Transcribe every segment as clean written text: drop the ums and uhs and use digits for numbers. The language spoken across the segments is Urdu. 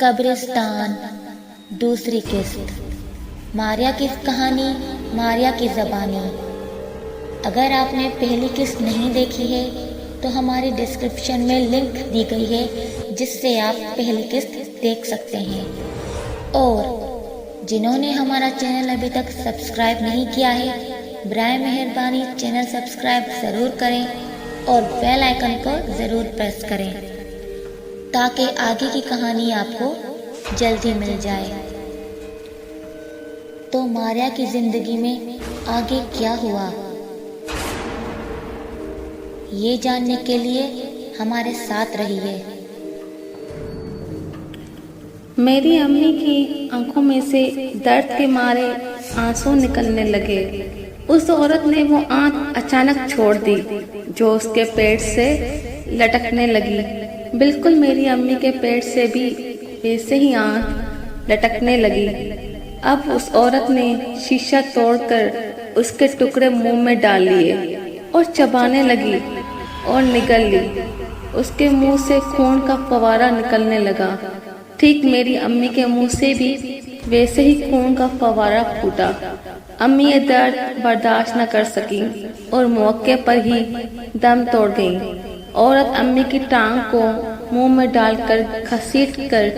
قبرستان دوسری قسط، ماریا کی کہانی، ماریا کی زبانی۔ اگر آپ نے پہلی قسط نہیں دیکھی ہے تو ہماری ڈسکرپشن میں لنک دی گئی ہے جس سے آپ پہلی قسط دیکھ سکتے ہیں، اور جنہوں نے ہمارا چینل ابھی تک سبسکرائب نہیں کیا ہے برائے مہربانی چینل سبسکرائب ضرور کریں اور بیل آئیکن کو ضرور پریس کریں تاکہ آگے کی کہانی آپ کو جلدی مل جائے۔ تو ماریا کی زندگی میں آگے کیا ہوا، یہ جاننے کے لیے ہمارے ساتھ رہیے۔ میری امی کی آنکھوں میں سے درد کے مارے آنسو نکلنے لگے۔ اس عورت نے وہ آنکھ اچانک چھوڑ دی جو اس کے پیٹ سے لٹکنے لگی۔ بالکل میری امی کے پیٹ سے بھی ویسے ہی آنکھ لٹکنے لگی۔ اب اس عورت نے شیشہ توڑ کر اس کے ٹکڑے منہ میں ڈال لیے اور چبانے لگی اور نگل لی۔ اس کے منہ سے خون کا فوارہ نکلنے لگا۔ ٹھیک میری امی کے منہ سے بھی ویسے ہی خون کا فوارہ پھوٹا۔ امی یہ درد برداشت نہ کر سکی اور موقع پر ہی دم توڑ گئی۔ عورت امی کی ٹانگ کو منہ میں ڈال کر گھسیٹ کر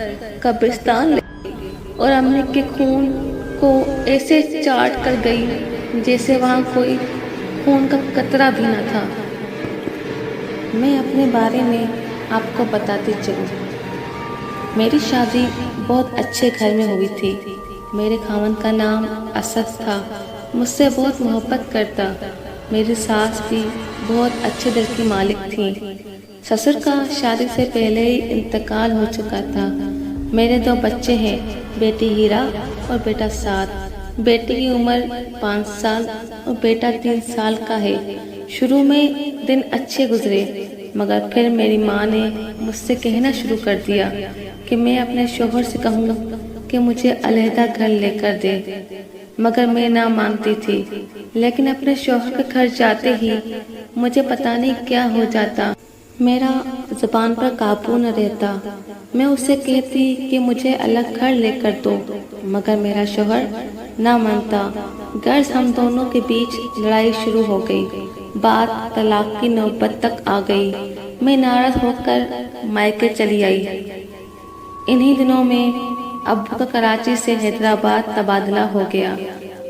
قبرستان لے گئی اور امی کے خون کو ایسے چاٹ کر گئی جیسے وہاں کوئی خون کا قطرہ بھی نہ تھا۔ میں اپنے بارے میں آپ کو بتاتی چلوں۔ میری شادی بہت اچھے گھر میں ہوئی تھی۔ میرے خاوند کا نام اسد تھا، مجھ سے بہت محبت کرتا۔ میری ساس بھی بہت اچھے دل کی مالک تھی۔ سسر کا شادی سے پہلے ہی انتقال ہو چکا تھا۔ میرے 2 بچے ہیں، بیٹی ہیرا اور بیٹا سعد۔ بیٹی کی عمر 5 سال اور بیٹا 3 سال کا ہے۔ شروع میں دن اچھے گزرے، مگر پھر میری ماں نے مجھ سے کہنا شروع کر دیا کہ میں اپنے شوہر سے کہوں کہ مجھے علیحدہ گھر لے کر دے، مگر میں نہ مانتی تھی۔ لیکن اپنے شوہر کے گھر جاتے ہی مجھے پتہ نہیں کیا ہو جاتا، میرا زبان پر قابو نہ رہتا۔ میں اسے کہتی کہ مجھے الگ گھر لے کر دو، مگر میرا شوہر نہ مانتا۔ غرض ہم دونوں کے بیچ لڑائی شروع ہو گئی، بات طلاق کی نوبت تک آ گئی۔ میں ناراض ہو کر مائکے چلی آئی۔ انہی دنوں میں ابو کا کراچی سے حیدرآباد تبادلہ ہو گیا،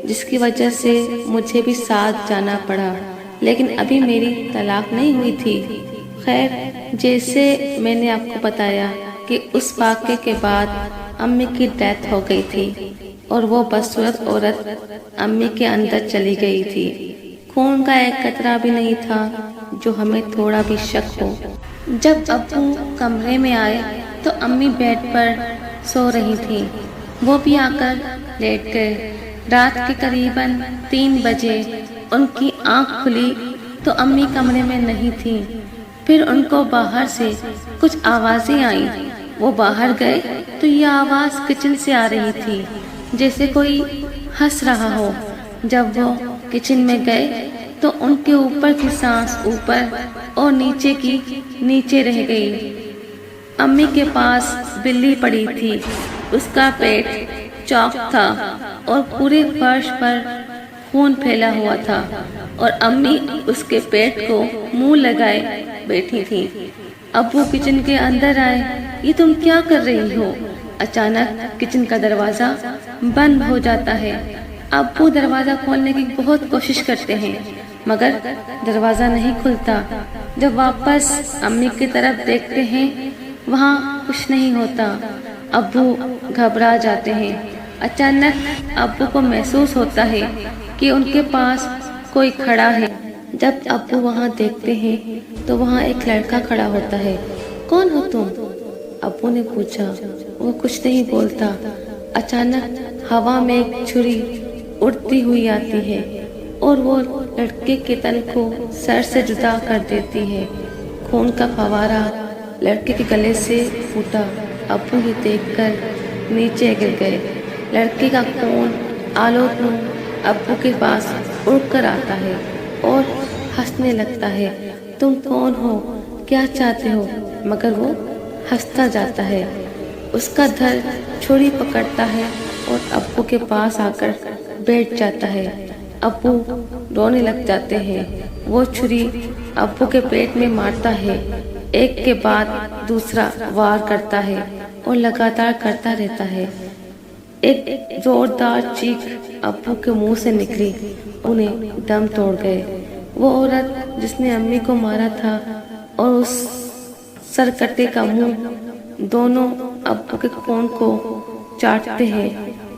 جس کی وجہ سے مجھے بھی ساتھ جانا پڑا، لیکن ابھی میری طلاق نہیں ہوئی تھی۔ خیر، جیسے میں نے آپ کو بتایا کہ اس واقعے کے بعد امی کی ڈیتھ ہو گئی تھی اور وہ بدصورت عورت امی کے اندر چلی گئی تھی۔ خون کا ایک قطرہ بھی نہیں تھا جو ہمیں تھوڑا بھی شک ہو۔ جب ابو کمرے میں آئے تو امی بیڈ پر سو رہی تھی، وہ بھی آ کر لیٹ گئے۔ رات کے قریباً 3 بجے ان کی آنکھ کھلی تو امی کمرے میں نہیں تھی۔ پھر ان کو باہر سے کچھ آوازیں آئیں۔ وہ باہر گئے تو یہ آواز کچن سے آ رہی تھی، جیسے کوئی ہنس رہا ہو۔ جب وہ کچن میں گئے تو ان کے اوپر کی سانس اوپر اور نیچے کی نیچے رہ گئی۔ امی کے پاس بلی پڑی تھی، اس کا پیٹ چاک تھا اور پورے فرش پر خون پھیلا ہوا تھا، اور امی اس کے پیٹ کو منہ لگائے بیٹھی تھی۔ ابو کچن کے اندر آئے۔ یہ تم کیا کر رہی ہو؟ اچانک کچن کا دروازہ بند ہو جاتا ہے۔ ابو دروازہ کھولنے کی بہت کوشش کرتے ہیں، مگر دروازہ نہیں کھلتا۔ جب واپس امی کی طرف دیکھتے ہیں، وہاں کچھ نہیں ہوتا۔ ابو گھبرا جاتے ہیں۔ اچانک ابو کو محسوس ہوتا ہے کہ ان کے پاس کوئی کھڑا ہے۔ جب ابو وہاں دیکھتے ہیں تو وہاں ایک لڑکا کھڑا ہوتا ہے۔ کون ہو تم؟ ابو نے پوچھا۔ وہ کچھ نہیں بولتا۔ اچانک ہوا میں ایک چھری اڑتی ہوئی آتی ہے اور وہ لڑکے کے تن کو سر سے جدا کر دیتی ہے۔ خون کا فوارہ لڑکے کے گلے سے پھوٹا۔ ابو یہ دیکھ کر نیچے گر گئے۔ لڑکے کا خون آلود منہ ابو کے پاس اڑ کر آتا ہے اور ہنسنے لگتا ہے۔ تم کون ہو؟ کیا چاہتے ہو؟ مگر وہ ہنستا جاتا ہے۔ اس کا دھر چھری پکڑتا ہے اور ابو کے پاس آ کر بیٹھ جاتا ہے۔ ابو رونے لگ جاتے ہیں۔ وہ چھری ابو کے پیٹ میں مارتا ہے، ایک کے بعد دوسرا وار کرتا ہے اور لگاتار کرتا رہتا ہے۔ ایک زوردار چیخ ابو کے منہ سے نکلی، انہیں دم توڑ گئے۔ وہ عورت جس نے امی کو مارا تھا اور اس سرکٹے کا منہ، دونوں ابو کے خون کو چاٹتے ہیں۔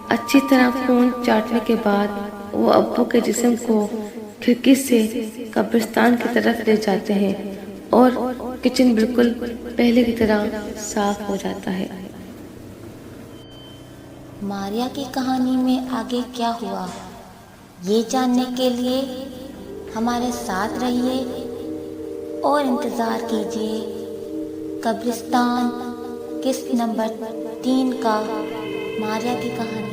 اچھی طرح خون چاٹنے کے بعد وہ ابو کے جسم کو کھڑکی سے قبرستان کی طرف لے جاتے ہیں اور کچن بالکل پہلے کی طرح صاف ہو جاتا ہے۔ ماریا کی کہانی میں آگے کیا ہوا، یہ جاننے کے لیے ہمارے ساتھ رہیے اور انتظار کیجیے قبرستان قسط نمبر 3 کا، ماریا کی کہانی۔